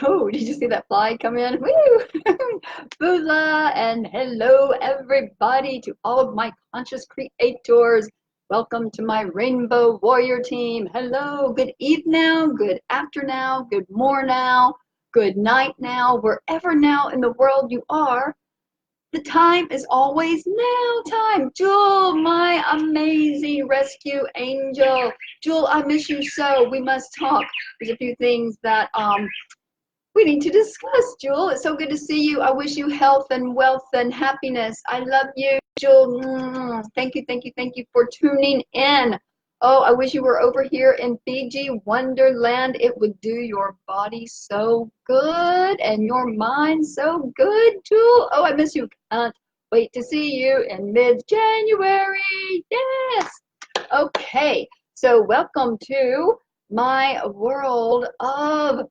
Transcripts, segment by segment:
Oh, did you see that fly come in? Woo! Bula, and hello everybody to all of my conscious creators. Welcome to my Rainbow Warrior team. Hello, good EveNOW, good AfterNOW, good more now, good night now, wherever now in the world you are. The time is always now time. Jewel, my amazing rescue angel. Jewel, I miss you so. We must talk. There's a few things that we need to discuss, Jewel. It's so good to see you. I wish you health and wealth and happiness. I love you, Jewel. Thank you, thank you, thank you for tuning in. Oh, I wish you were over here in Fiji, Wonderland. It would do your body so good and your mind so good, Jewel. Oh, I miss you. Can't wait to see you in mid-January. Yes. Okay, so welcome to my world of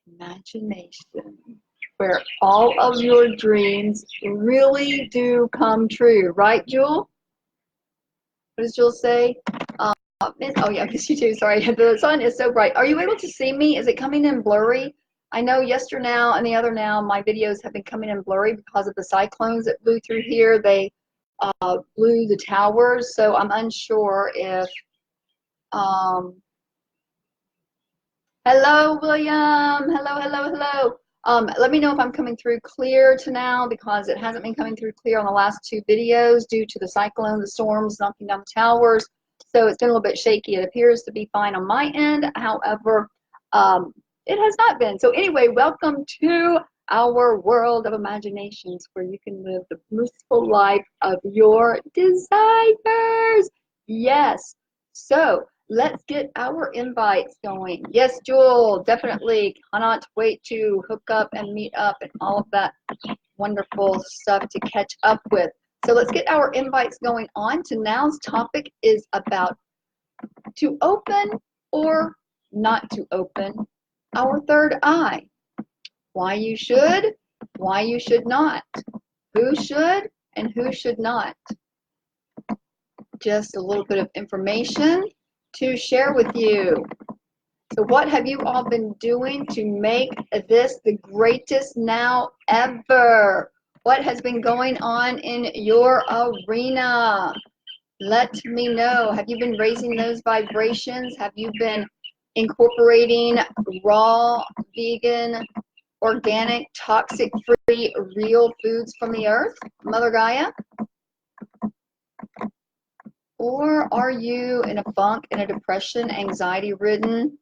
imagination, where all of your dreams really do come true. Right, Jewel? What does Jewel say? Oh, yeah, I miss you too. Sorry, the sun is so bright. Are you able to see me? Is it coming in blurry? I know YesterNOW and the other now, my videos have been coming in blurry because of the cyclones that blew through here. They blew the towers, so I'm unsure if hello, William. Hello, hello, hello. Let me know if I'm coming through clear to now, because it hasn't been coming through clear on the last two videos due to the cyclone, the storms knocking down the towers. So it's been a little bit shaky. It appears to be fine on my end. However, it has not been. So anyway, welcome to our world of imaginations, where you can live the blissful life of your desires. Yes. So let's get our invites going. Yes, Jewel, definitely cannot wait to hook up and meet up and all of that wonderful stuff to catch up with. So let's get our invites going on. ToNOW's topic is about to open or not to open our third eye. Why you should, why you should not. Who should and who should not. Just a little bit of information to share with you. So what have you all been doing to make this the greatest now ever? What has been going on in your arena? Let me know. Have you been raising those vibrations? Have you been incorporating raw, vegan, organic, toxic-free, real foods from the earth, Mother Gaia? Or are you in a funk, in a depression, anxiety-ridden,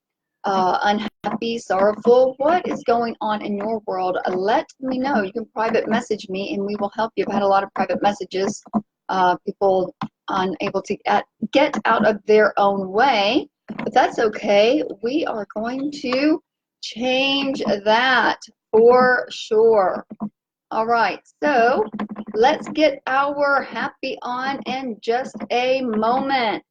unhappy, sorrowful? What is going on in your world? Let me know. You can private message me and we will help you. I've had a lot of private messages, people unable to get out of their own way, but that's okay. We are going to change that for sure. All right, so let's get our happy on in just a moment.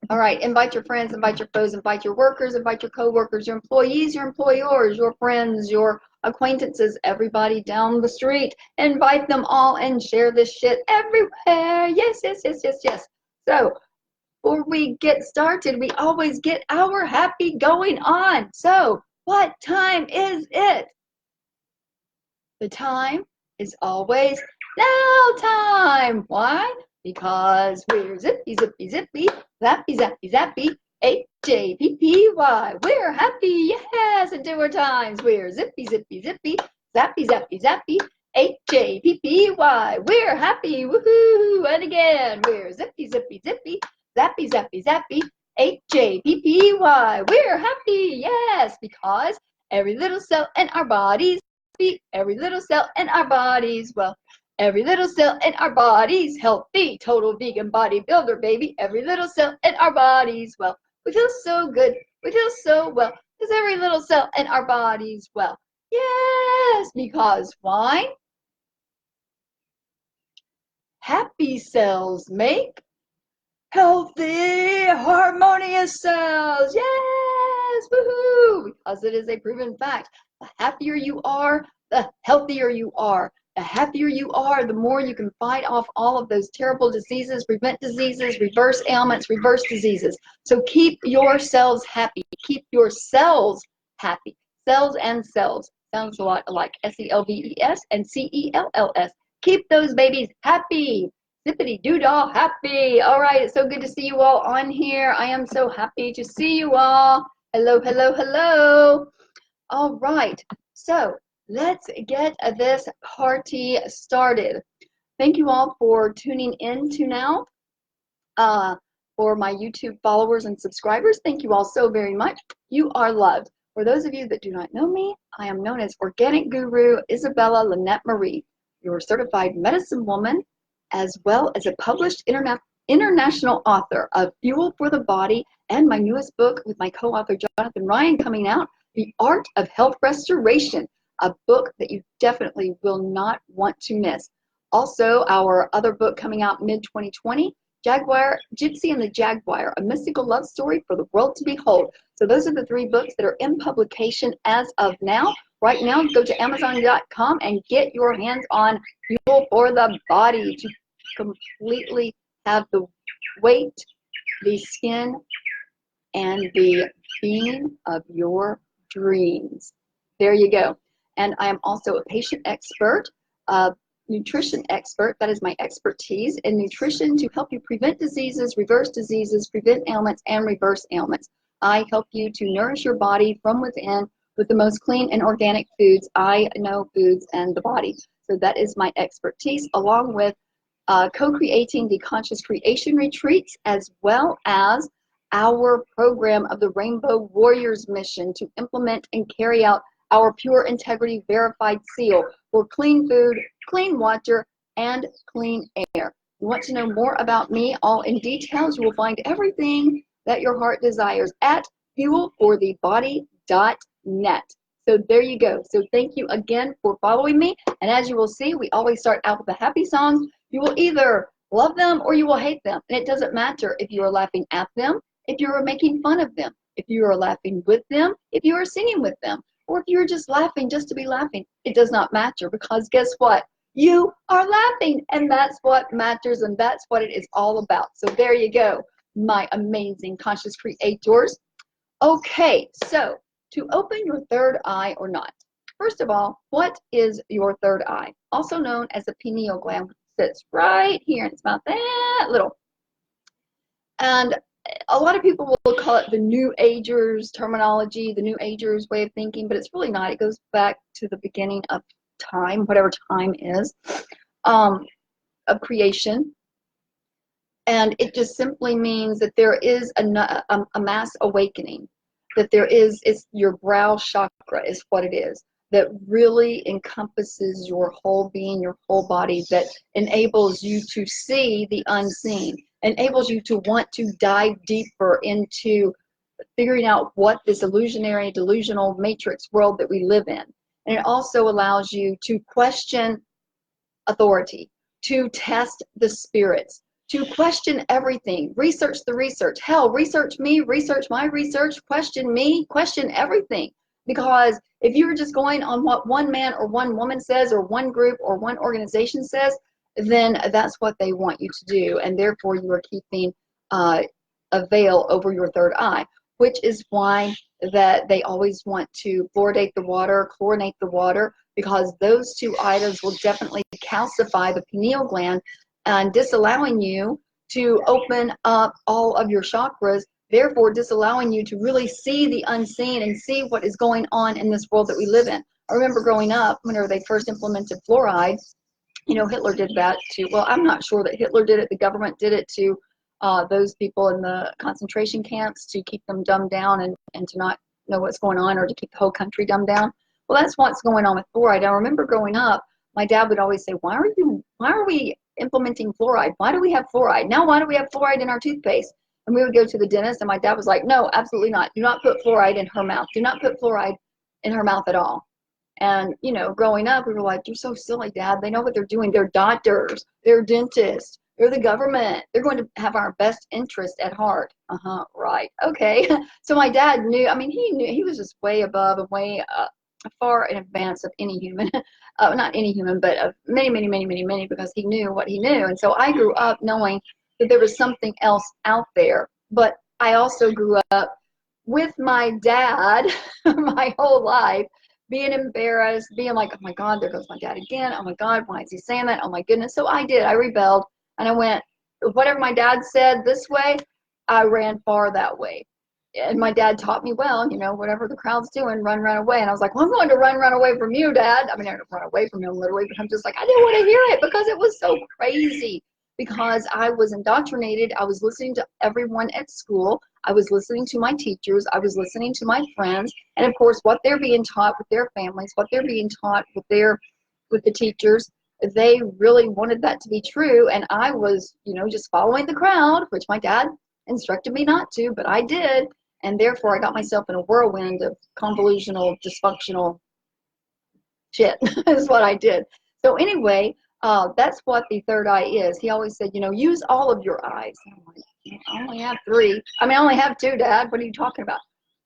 All right, invite your friends, invite your foes, invite your workers, invite your co-workers, your employees, your employers, your friends, your acquaintances, everybody down the street. Invite them all and share this shit everywhere. Yes, yes, yes, yes, yes. So before we get started, we always get our happy going on. So what time is it? The time is always now time. Why? Because we're zippy, zippy, zippy, zappy, zappy, zappy, H-A-P-P-Y. We're happy, yes, in our times. We're zippy, zippy, zippy, zappy, zappy, zappy, H-A-P-P-Y. We're happy, woohoo! And again, we're zippy, zippy, zippy, zappy, zappy, zappy, H-A-P-P-Y. We're happy, yes, because every little cell in our bodies, every little cell in our bodies, well, every little cell in our bodies, healthy, total vegan bodybuilder, baby. Every little cell in our bodies, well, we feel so good, we feel so well, because every little cell in our bodies, well, yes, because why? Happy cells make healthy, harmonious cells. Yes, woohoo! Because it is a proven fact. The happier you are, the healthier you are. The happier you are, the more you can fight off all of those terrible diseases, prevent diseases, reverse ailments, reverse diseases. So keep yourselves happy. Keep your cells happy. Cells and cells. Sounds a lot like S-E-L-V-E-S and C-E-L-L-S. Keep those babies happy. Zippity doo-dah happy. All right, it's so good to see you all on here. I am so happy to see you all. Hello, hello, hello. All right, so let's get this party started. Thank you all for tuning in to now. For my YouTube followers and subscribers, thank you all so very much. You are loved. For those of you that do not know me, I am known as Organic Guru Isabella Lynette Marie, your certified medicine woman, as well as a published international author of Fuel for the Body and my newest book with my co-author Jonathan Ryan coming out, The Art of Health Restoration, a book that you definitely will not want to miss. Also, our other book coming out mid-2020, Gypsy and the Jaguar, a mystical love story for the world to behold. So those are the 3 books that are in publication as of now. Right now, go to Amazon.com and get your hands on Fuel for the Body to completely have the weight, the skin, and the being of your dreams. There you go. And I am also a patient expert, nutrition expert. That is my expertise in nutrition to help you prevent diseases, prevent ailments, and reverse ailments. I help you to nourish your body from within with the most clean and organic foods. I know foods and the body. So that is my expertise, along with co-creating the Conscious Creation Retreats, as well as our program of the Rainbow Warriors mission to implement and carry out our Pure Integrity Verified Seal for clean food, clean water, and clean air. You want to know more about me, all in details, you will find everything that your heart desires at fuelforthebody.net. So there you go. So thank you again for following me. And as you will see, we always start out with the happy songs. You will either love them or you will hate them. And it doesn't matter if you are laughing at them, if you are making fun of them, if you are laughing with them, if you are singing with them, or if you're just laughing just to be laughing. It does not matter, because guess what? You are laughing, and that's what matters, and that's what it is all about. So there you go, my amazing conscious creators. Okay, so to open your third eye or not. First of all, what is your third eye? Also known as the pineal gland, which sits right here, and it's about that little. And a lot of people will call it the New Agers terminology, the New Agers way of thinking, but it's really not. It goes back to the beginning of time, whatever time is, of creation. And it just simply means that there is a mass awakening, that there is, it's your brow chakra is what it is, that really encompasses your whole being, your whole body, that enables you to see the unseen, enables you to want to dive deeper into figuring out what this illusionary, delusional matrix world that we live in. And it also allows you to question authority, to test the spirits, to question everything, research the research. Hell, research me, research my research, question me, question everything. Because if you're just going on what one man or one woman says, or one group or one organization says, then that's what they want you to do. And therefore you are keeping a veil over your third eye, which is why that they always want to fluoridate the water, chlorinate the water, because those 2 items will definitely calcify the pineal gland and disallowing you to open up all of your chakras, therefore disallowing you to really see the unseen and see what is going on in this world that we live in. I remember growing up, whenever they first implemented fluoride, you know, Hitler did that to, well, I'm not sure that Hitler did it, the government did it to those people in the concentration camps to keep them dumbed down and to not know what's going on, or to keep the whole country dumbed down. Well, that's what's going on with fluoride. I remember growing up, my dad would always say, why are we implementing fluoride? Why do we have fluoride? Now, why do we have fluoride in our toothpaste? And we would go to the dentist, and my dad was like, no, absolutely not. Do not put fluoride in her mouth. Do not put fluoride in her mouth at all. And, you know, growing up, we were like, you're so silly, Dad. They know what they're doing. They're doctors. They're dentists. They're the government. They're going to have our best interest at heart. Right. Okay. So my dad knew, I mean, he knew, he was just way above and way far in advance of any human, not any human, but of many, many, many, many, many, because he knew what he knew. And so I grew up knowing that there was something else out there. But I also grew up with my dad my whole life, being embarrassed, being like, oh my God, there goes my dad again. Oh my God, why is he saying that? Oh my goodness. So I did. I rebelled and I went, whatever my dad said this way, I ran far that way. And my dad taught me, well, you know, whatever the crowd's doing, run away. And I was like, well, I'm going to run away from you, Dad. I mean, I didn't run away from him literally, but I'm just like, I didn't want to hear it because it was so crazy. Because I was indoctrinated. I was listening to everyone at school. I was listening to my teachers. I was listening to my friends. And of course, what they're being taught with their families, what they're being taught with the teachers, they really wanted that to be true. And I was, you know, just following the crowd, which my dad instructed me not to, but I did. And therefore, I got myself in a whirlwind of convolutional, dysfunctional shit is what I did. So anyway, that's what the third eye is. He always said, you know, use all of your eyes. And I'm like, I only have three. I mean, I only have two, Dad. What are you talking about?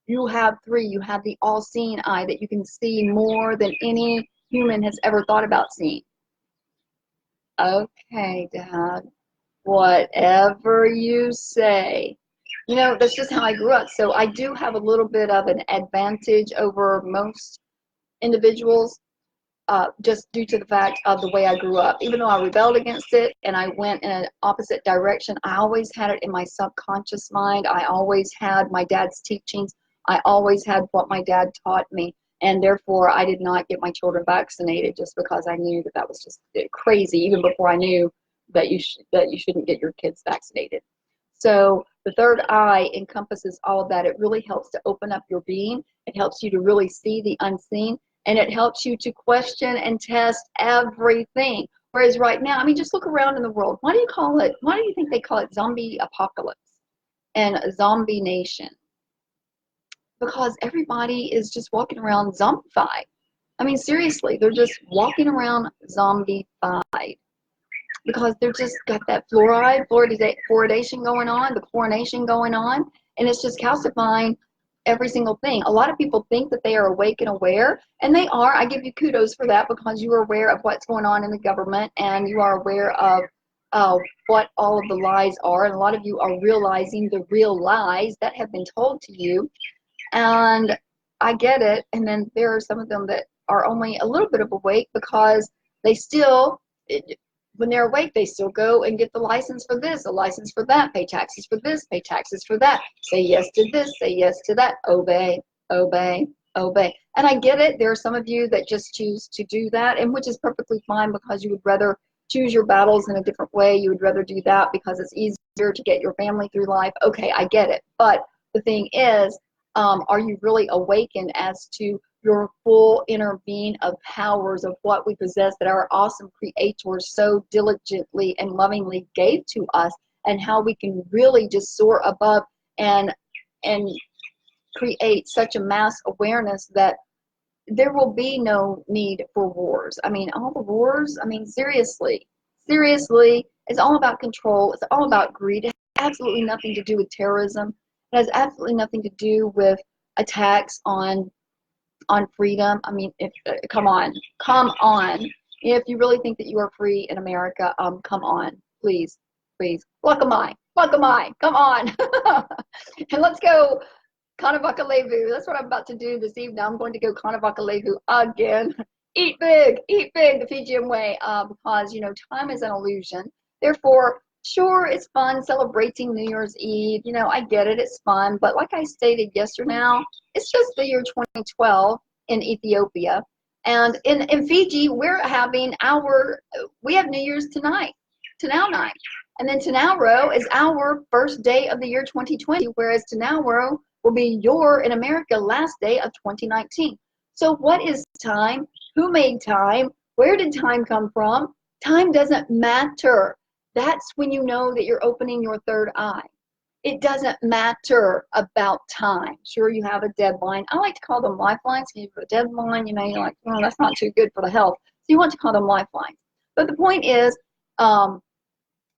You have three. You have the all-seeing eye that you can see more than any human has ever thought about seeing. Okay, Dad. Whatever you say. You know, that's just how I grew up. So I do have a little bit of an advantage over most individuals, just due to the fact of the way I grew up. Even though I rebelled against it and I went in an opposite direction, I always had it in my subconscious mind. I always had my dad's teachings. I always had what my dad taught me. And therefore, I did not get my children vaccinated just because I knew that that was just crazy, even before I knew that you shouldn't get your kids vaccinated. So the third eye encompasses all of that. It really helps to open up your being. It helps you to really see the unseen, and it helps you to question and test everything. Whereas right now, I mean, just look around in the world. Why do you think they call it zombie apocalypse and zombie nation? Because everybody is just walking around zombified. I mean, seriously, they're just walking around zombified. Because they're just got that fluoridation going on, the chlorination going on, and it's just calcifying every single thing. A lot of people think that they are awake and aware, and they are. I give you kudos for that because you are aware of what's going on in the government, and you are aware of what all of the lies are, and a lot of you are realizing the real lies that have been told to you, and I get it. And then there are some of them that are only a little bit of awake because they still, when they're awake, they still go and get the license for this, a license for that, pay taxes for this, pay taxes for that, say yes to this, say yes to that, obey, obey, obey. And I get it. There are some of you that just choose to do that, and which is perfectly fine because you would rather choose your battles in a different way. You would rather do that because it's easier to get your family through life. Okay, I get it. But the thing is, are you really awakened as to your full inner being of powers of what we possess that our awesome creators so diligently and lovingly gave to us, and how we can really just soar above and create such a mass awareness that there will be no need for wars. I mean, all the wars, I mean, seriously, it's all about control. It's all about greed. It has absolutely nothing to do with terrorism. It has absolutely nothing to do with attacks on freedom. I mean, come on. If you really think that you are free in America, come on, please. Luck am I, come on. And let's go Kanavakalevu. That's what I'm about to do this evening. I'm going to go Kanavakalevu again. Eat big, the Fijian way, because, you know, time is an illusion. Therefore, sure, it's fun celebrating New Year's Eve. You know, I get it. It's fun. But like I stated YesterNOW, it's just the year 2012 in Ethiopia. And in Fiji, we have New Year's tonight, ToNOW night. And then ToNOWrow is our first day of the year 2020, whereas ToNOWrow will be your, in America, last day of 2019. So what is time? Who made time? Where did time come from? Time doesn't matter. That's when you know that you're opening your third eye. It doesn't matter about time. Sure, you have a deadline. I like to call them lifelines. You have a deadline, you know, you're like, oh, that's not too good for the health. So you want to call them lifelines. But the point is,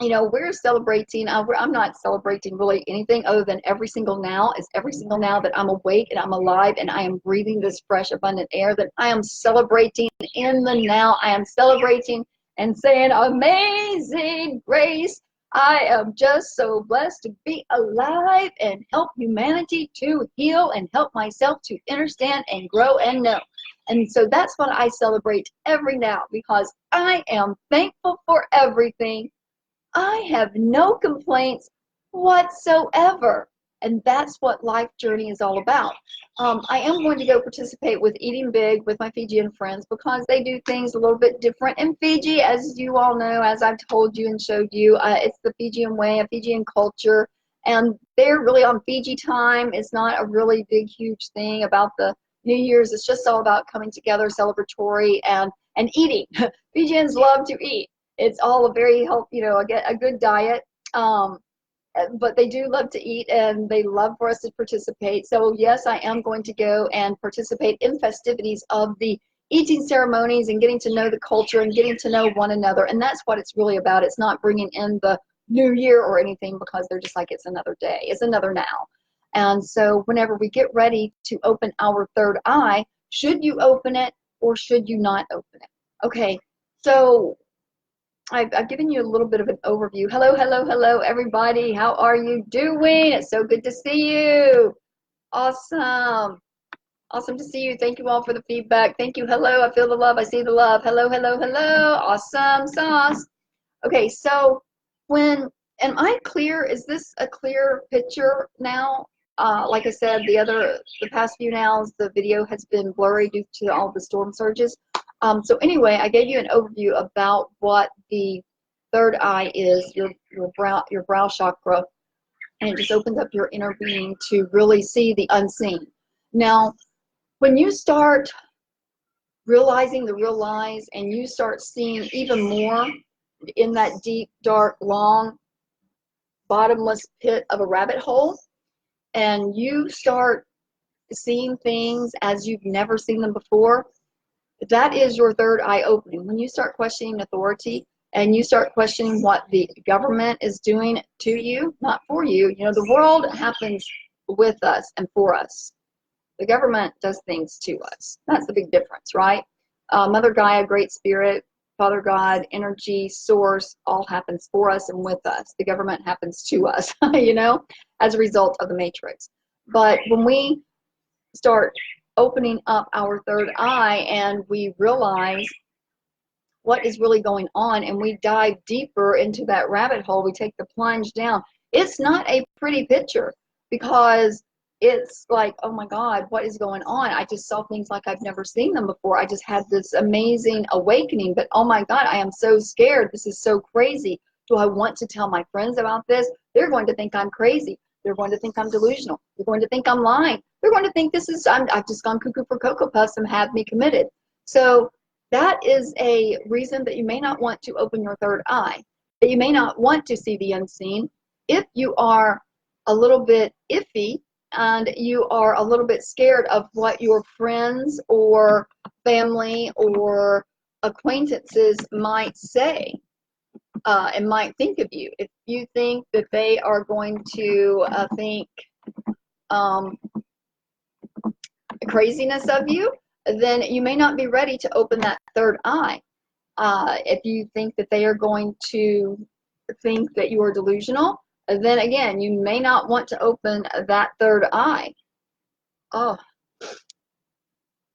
you know, we're celebrating, I'm not celebrating really anything other than every single now. Is every single now that I'm awake and I'm alive and I am breathing this fresh, abundant air, that I am celebrating in the now. I am celebrating and saying, amazing grace. I am just so blessed to be alive and help humanity to heal and help myself to understand and grow and know. And so that's what I celebrate every now, because I am thankful for everything. I have no complaints whatsoever. And that's what life journey is all about. I am going to go participate with Eating Big with my Fijian friends, because they do things a little bit different in Fiji, as you all know, as I've told you and showed you. It's the Fijian way, a Fijian culture, and they're really on Fiji time. It's not a really big, huge thing about the New Year's. It's just all about coming together, celebratory, and eating. Fijians love to eat. It's all a very healthy, you know, a good diet. But they do love to eat, and they love for us to participate. So yes, I am going to go and participate in festivities of the eating ceremonies and getting to know the culture and getting to know one another. And that's what it's really about. It's not bringing in the new year or anything, because they're just like, it's another day, it's another now. And so whenever we get ready to open our third eye, should you open it or should you not open it? Okay, so I've given you a little bit of an overview. Hello, hello, hello, everybody. How are you doing? It's so good to see you. Awesome. Awesome to see you. Thank you all for the feedback. Thank you. Hello, I feel the love. I see the love. Hello, hello, hello. Awesome sauce. Okay, so am I clear? Is this a clear picture now? Like I said, the past few nows, the video has been blurry due to all the storm surges. So anyway, I gave you an overview about what the third eye is, your brow chakra, and it just opens up your inner being to really see the unseen. Now, when you start realizing the real lies and you start seeing even more in that deep, dark, long, bottomless pit of a rabbit hole, and you start seeing things as you've never seen them before, that is your third eye opening. When you start questioning authority and you start questioning what the government is doing to you, not for you. You know, the world happens with us and for us. The government does things to us. That's the big difference, right? Mother Gaia, Great Spirit, Father God, energy, source, all happens for us and with us. The government happens to us, you know, as a result of the matrix. But when we start opening up our third eye and we realize what is really going on and we dive deeper into that rabbit hole, we take the plunge down. It's not a pretty picture, because it's like, oh my God, what is going on? I just saw things like I've never seen them before. I just had this amazing awakening, but oh my God, I am so scared. This is so crazy. Do I want to tell my friends about this? They're going to think I'm crazy. They're going to think I'm delusional. They're going to think I'm lying. They're going to think I've just gone cuckoo for Cocoa Puffs and have me committed. So that is a reason that you may not want to open your third eye, that you may not want to see the unseen. If you are a little bit iffy and you are a little bit scared of what your friends or family or acquaintances might say, and might think of you. If you think that they are going to think craziness of you, then you may not be ready to open that third eye. If you think that they are going to think that you are delusional, then again, you may not want to open that third eye. Oh.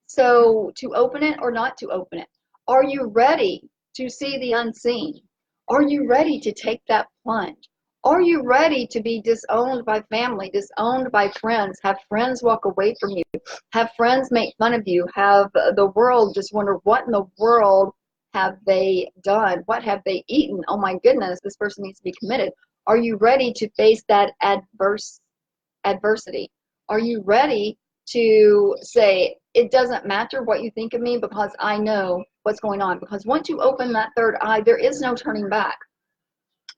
So to open it or not to open it? Are you ready to see the unseen? Are you ready to take that plunge? Are you ready to be disowned by family, disowned by friends, have friends walk away from you, have friends make fun of you, have the world just wonder, what in the world have they done? What have they eaten? Oh my goodness, this person needs to be committed. Are you ready to face that adversity? Are you ready to say, it doesn't matter what you think of me because I know what's going on? Because once you open that third eye, there is no turning back.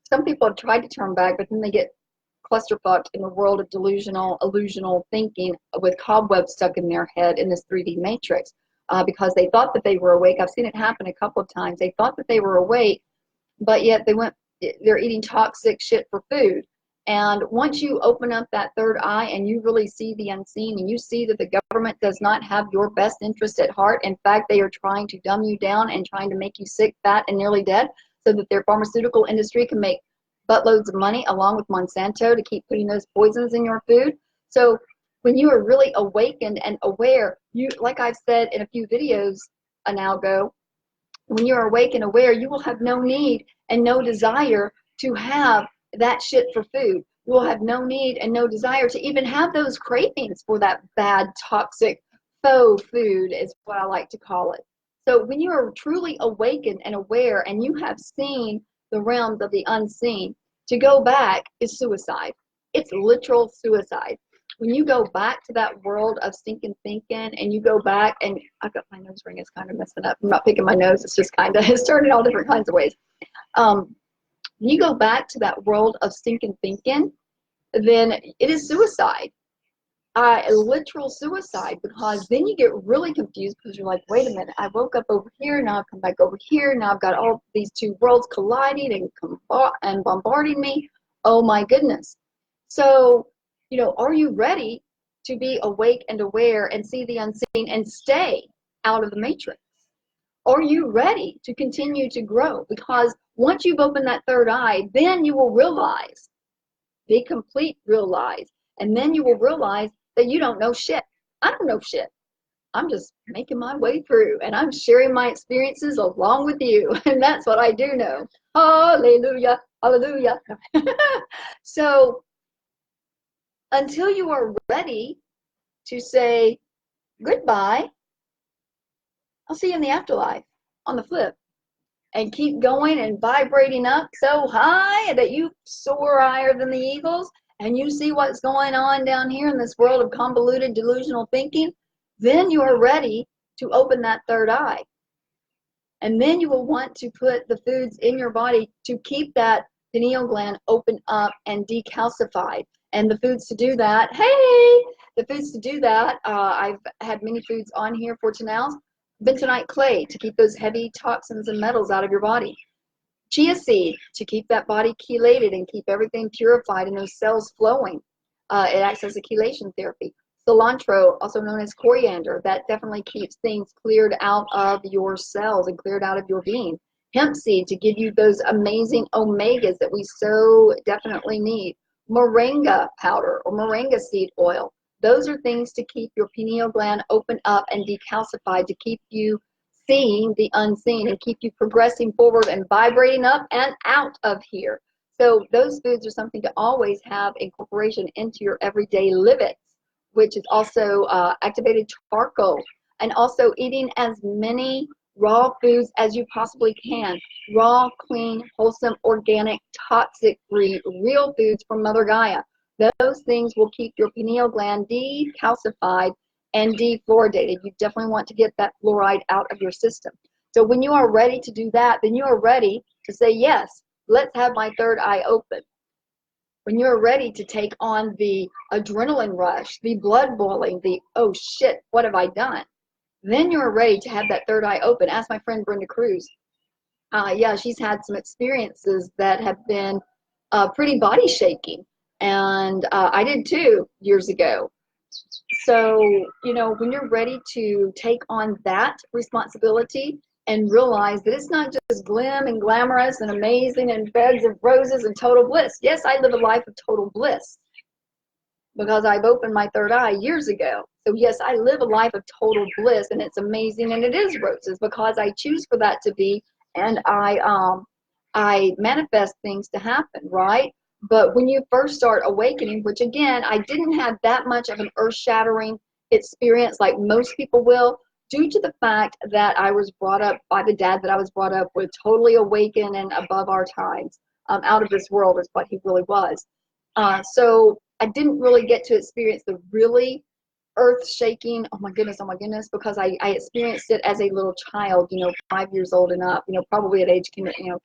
Some people have tried to turn back, but then they get clusterfucked in the world of delusional, illusional thinking with cobwebs stuck in their head in this 3D matrix, because they thought that they were awake. I've seen it happen a couple of times. They thought that they were awake, but yet they went they're eating toxic shit for food. And once you open up that third eye and you really see the unseen, and you see that the government does not have your best interest at heart, in fact, they are trying to dumb you down and trying to make you sick, fat, and nearly dead so that their pharmaceutical industry can make buttloads of money along with Monsanto to keep putting those poisons in your food. So when you are really awakened and aware, you, like I've said in a few videos now ago, when you're awake and aware, you will have no need and no desire to have that shit for food. You will have no need and no desire to even have those cravings for that bad, toxic, faux food is what I like to call it. So when you are truly awakened and aware and you have seen the realms of the unseen, to go back is suicide. It's literal suicide. When you go back to that world of stinking thinking, and you go back, and I've got my nose ring, it's kind of messing up. I'm not picking my nose, it's just kind of, it's turning all different kinds of ways. When you go back to that world of stinking thinking, then it is suicide. Literal suicide, because then you get really confused because you're like, wait a minute, I woke up over here, now I've come back over here, now I've got all these two worlds colliding and bombarding me. Oh my goodness. So, you know, are you ready to be awake and aware and see the unseen and stay out of the matrix? Are you ready to continue to grow? Because once you've opened that third eye, then you will realize, the complete realize, and then you will realize that you don't know shit. I don't know shit. I'm just making my way through, and I'm sharing my experiences along with you, and that's what I do know. Hallelujah, hallelujah. So until you are ready to say goodbye, I'll see you in the afterlife on the flip, and keep going and vibrating up so high that you soar higher than the eagles, and you see what's going on down here in this world of convoluted delusional thinking, then you are ready to open that third eye. And then you will want to put the foods in your body to keep that pineal gland open up and decalcified. And the foods to do that, the foods to do that, I've had many foods on here for ToNOWs. Bentonite clay to keep those heavy toxins and metals out of your body. Chia seed to keep that body chelated and keep everything purified and those cells flowing. It acts as a chelation therapy. Cilantro, also known as coriander, that definitely keeps things cleared out of your cells and cleared out of your being. Hemp seed to give you those amazing omegas that we so definitely need. Moringa powder or moringa seed oil. Those are things to keep your pineal gland open up and decalcified, to keep you seeing the unseen and keep you progressing forward and vibrating up and out of here. So those foods are something to always have incorporation into your everyday living, which is also activated charcoal, and also eating as many raw foods as you possibly can. Raw, clean, wholesome, organic, toxic-free, real foods from Mother Gaia. Those things will keep your pineal gland decalcified and defluoridated. You definitely want to get that fluoride out of your system. So when you are ready to do that, then you are ready to say, yes, let's have my third eye open. When you're ready to take on the adrenaline rush, the blood boiling, the, oh shit, what have I done? Then you're ready to have that third eye open. Ask my friend Brenda Cruz. Yeah, she's had some experiences that have been pretty body shaking. And I did too years ago. So, you know, when you're ready to take on that responsibility and realize that it's not just glim and glamorous and amazing and beds of roses and total bliss. Yes, I live a life of total bliss because I've opened my third eye years ago. So yes, I live a life of total bliss, and it's amazing, and it is roses because I choose for that to be, and I manifest things to happen, right? But when you first start awakening, which again, I didn't have that much of an earth-shattering experience like most people will, due to the fact that I was brought up by the dad that I was brought up with, totally awakened and above our times, out of this world is what he really was. So I didn't really get to experience the really earth-shaking, oh my goodness, because I experienced it as a little child, you know, 5 years old and up, you know, probably at age,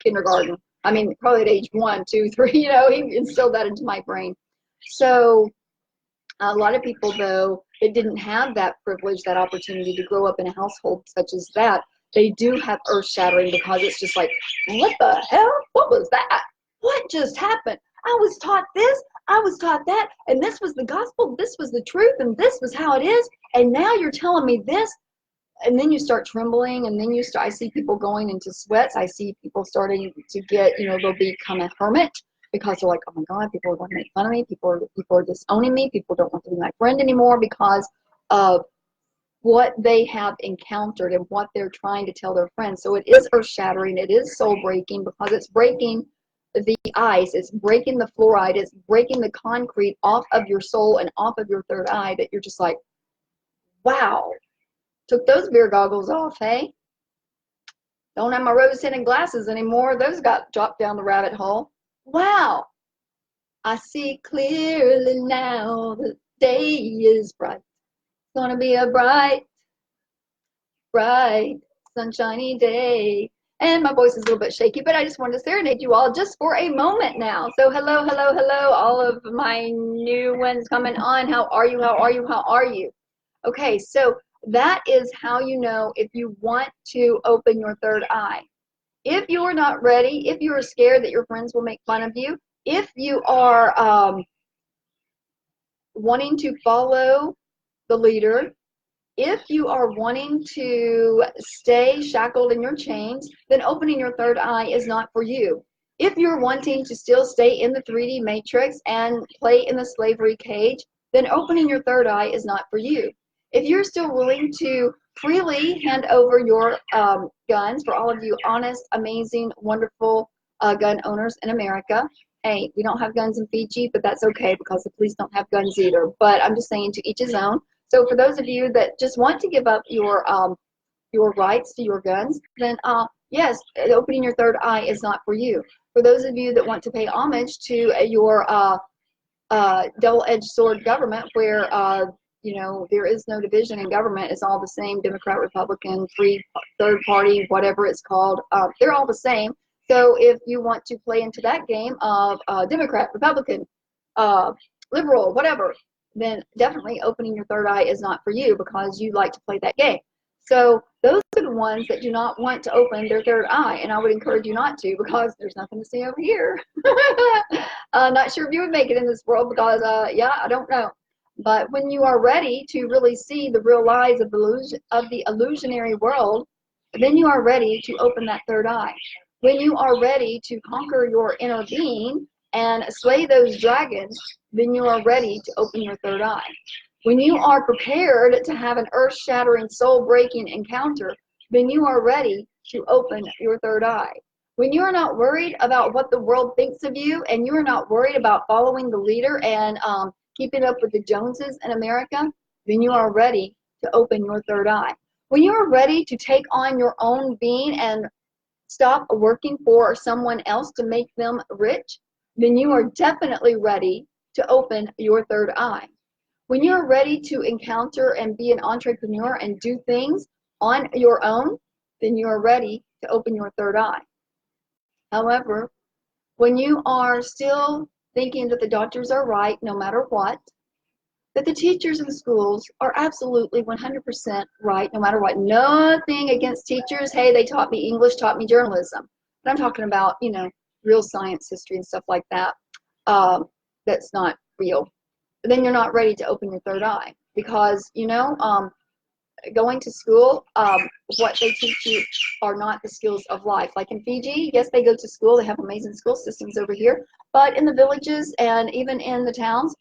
kindergarten. I mean, probably at age 1, 2, 3, you know, he instilled that into my brain. So a lot of people, though, that didn't have that privilege, that opportunity to grow up in a household such as that, they do have earth-shattering because it's just like, what the hell? What was that? what just happened? I was taught this, I was taught that, and this was the gospel, this was the truth, and this was how it is, and now you're telling me this. And then you start trembling, and then I see people going into sweats. I see people starting to get, they'll become a hermit because they're like, oh my God, people are going to make fun of me. People are disowning me. People don't want to be my friend anymore because of what they have encountered and what they're trying to tell their friends. So it is earth shattering. It is soul breaking because it's breaking the ice. It's breaking the fluoride. It's breaking the concrete off of your soul and off of your third eye that you're just like, wow. Took those beer goggles off, hey? Don't have my rose-tinted glasses anymore. Those got dropped down the rabbit hole. Wow. I see clearly now. The day is bright. It's going to be a bright, bright, sunshiny day. And my voice is a little bit shaky, but I just wanted to serenade you all just for a moment now. So hello, hello, hello, all of my new ones coming on. How are you? How are you? How are you? Okay, so that is how you know if you want to open your third eye. If you're not ready, if you're scared that your friends will make fun of you, if you are wanting to follow the leader, if you are wanting to stay shackled in your chains, then opening your third eye is not for you. If you're wanting to still stay in the 3D matrix and play in the slavery cage, then opening your third eye is not for you. If you're still willing to freely hand over your guns, for all of you honest, amazing, wonderful gun owners in America, hey, we don't have guns in Fiji, but that's okay because the police don't have guns either. But I'm just saying to each his own. So for those of you that just want to give up your rights to your guns, then yes, opening your third eye is not for you. For those of you that want to pay homage to your double-edged sword government where there is no division in government. It's all the same, Democrat, Republican, third party, whatever it's called. They're all the same. So if you want to play into that game of Democrat, Republican, liberal, whatever, then definitely opening your third eye is not for you because you like to play that game. So those are the ones that do not want to open their third eye, and I would encourage you not to because there's nothing to see over here. Not sure if you would make it in this world because, yeah, I don't know. But when you are ready to really see the real lies of the illusionary world, then you are ready to open that third eye. When you are ready to conquer your inner being and slay those dragons, then you are ready to open your third eye. When you are prepared to have an earth-shattering, soul-breaking encounter, then you are ready to open your third eye. When you are not worried about what the world thinks of you and you are not worried about following the leader and keeping up with the Joneses in America, then you are ready to open your third eye. When you are ready to take on your own being and stop working for someone else to make them rich, then you are definitely ready to open your third eye. When you're ready to encounter and be an entrepreneur and do things on your own, then you are ready to open your third eye. However, when you are still thinking that the doctors are right no matter what, that the teachers in schools are absolutely 100% right no matter what. Nothing against teachers. Hey, they taught me English, taught me journalism. But I'm talking about, real science, history, and stuff like that. That's not real. But then you're not ready to open your third eye because, going to school, what they teach you are not the skills of life. Like in Fiji, yes, they go to school. They have amazing school systems over here. But in the villages and even in the towns,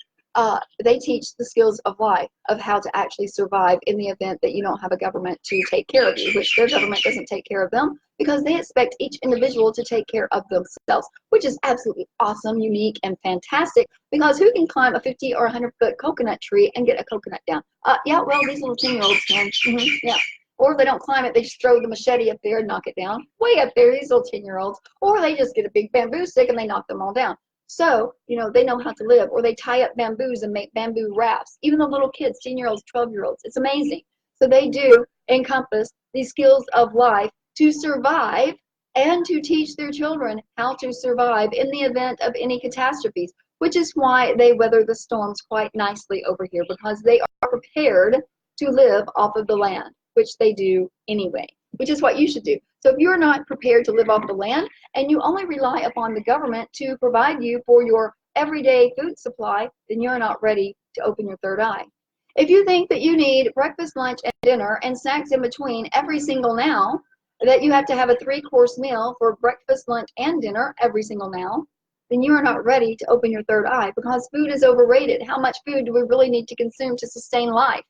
they teach the skills of life, of how to actually survive in the event that you don't have a government to take care of you, which their government doesn't take care of them because they expect each individual to take care of themselves, which is absolutely awesome, unique, and fantastic because who can climb a 50 or 100-foot coconut tree and get a coconut down? Yeah, well, these little 10-year-olds can. Yeah. Or if they don't climb it, they just throw the machete up there and knock it down. Way up there, these little 10-year-olds. Or they just get a big bamboo stick and they knock them all down. So, they know how to live. Or they tie up bamboos and make bamboo rafts. Even the little kids, 10-year-olds, 12-year-olds. It's amazing. So they do encompass these skills of life to survive and to teach their children how to survive in the event of any catastrophes, which is why they weather the storms quite nicely over here because they are prepared to live off of the land, which they do anyway. which is what you should do. So if you're not prepared to live off the land and you only rely upon the government to provide you for your everyday food supply, then you're not ready to open your third eye. If you think that you need breakfast, lunch, and dinner and snacks in between every single now, that you have to have a 3-course meal for breakfast, lunch, and dinner every single now, then you are not ready to open your third eye, because food is overrated. How much food do we really need to consume to sustain life?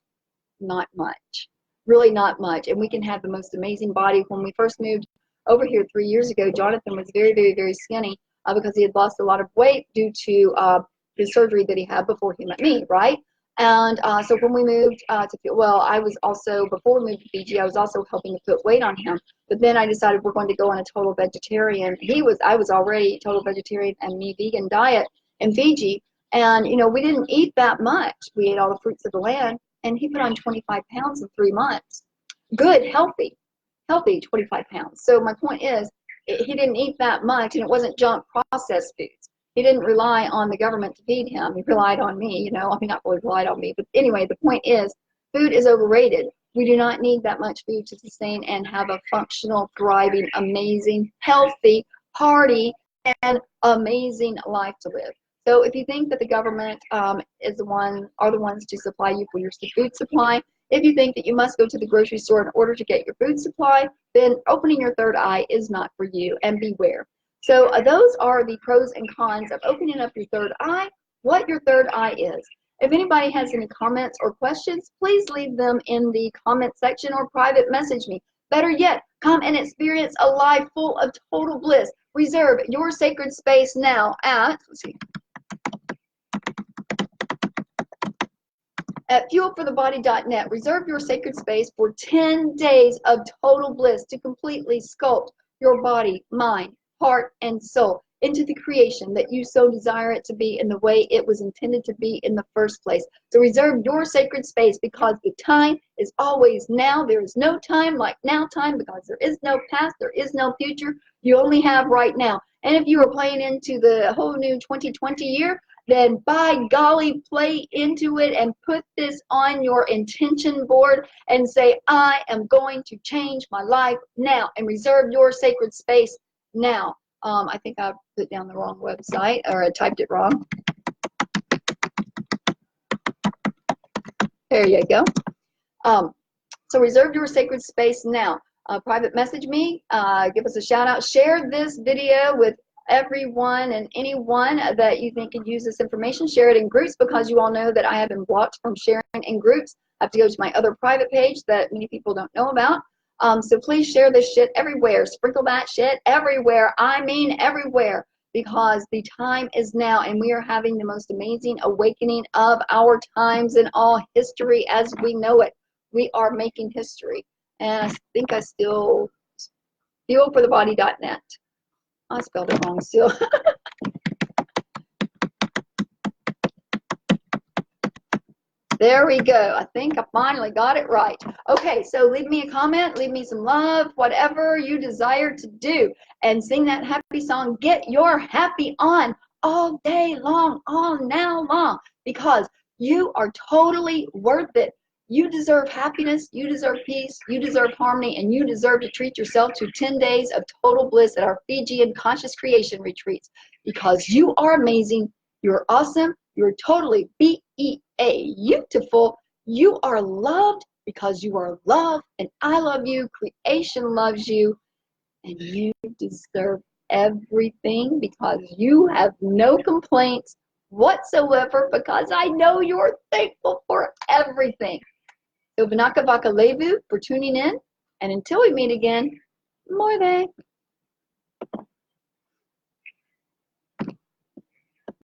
Not much. Really not much. And we can have the most amazing body. When we first moved over here 3 years ago, Jonathan was very, very, very skinny because he had lost a lot of weight due to the surgery that he had before he met me, right? And so when we moved I was also, before we moved to Fiji, I was also helping to put weight on him. But then I decided we're going to go on a total vegetarian. I was already total vegetarian and me vegan diet in Fiji. And, you know, we didn't eat that much. We ate all the fruits of the land. And he put on 25 pounds in 3 months. Good, healthy 25 pounds. So my point is, he didn't eat that much, and it wasn't junk processed foods. He didn't rely on the government to feed him. He relied on me, you know. I mean, not really relied on me, but anyway, the point is, food is overrated. We do not need that much food to sustain and have a functional, thriving, amazing, healthy, hearty, and amazing life to live. So if you think that the government are the ones to supply you for your food supply, if you think that you must go to the grocery store in order to get your food supply, then opening your third eye is not for you, and beware. So those are the pros and cons of opening up your third eye, what your third eye is. If anybody has any comments or questions, please leave them in the comment section or private message me. Better yet, come and experience a life full of total bliss. Reserve your sacred space now at, at fuelforthebody.net. Reserve your sacred space for 10 days of total bliss to completely sculpt your body, mind, heart, and soul into the creation that you so desire it to be in the way it was intended to be in the first place. So reserve your sacred space, because the time is always now. There is no time like now time, because there is no past, there is no future. You only have right now. And if you are playing into the whole new 2020 year, then by golly, play into it and put this on your intention board and say, I am going to change my life now, and reserve your sacred space now. I think I put down the wrong website, or I typed it wrong. There you go. So reserve your sacred space now. Private message me, give us a shout out, share this video with everyone and anyone that you think could use this information. Share it in groups, because you all know that I have been blocked from sharing in groups. I have to go to my other private page that many people don't know about. So please share this shit everywhere. Sprinkle that shit everywhere. I mean everywhere, because the time is now, and we are having the most amazing awakening of our times in all history as we know it. We are making history. And I think I still, fuelforthebody.net. I spelled it wrong still. There we go. I think I finally got it right. Okay, so leave me a comment, leave me some love, whatever you desire to do, and sing that happy song. Get your happy on all day long, all now long, because you are totally worth it. You deserve happiness, you deserve peace, you deserve harmony, and you deserve to treat yourself to 10 days of total bliss at our Fijian Conscious Creation Retreats, because you are amazing, you're awesome, you're totally BeaYOUtiful. You are loved because you are loved, and I love you, creation loves you, and you deserve everything, because you have no complaints whatsoever, because I know you're thankful for everything. So Vinaka Vaka Levu for tuning in, and until we meet again, Morte.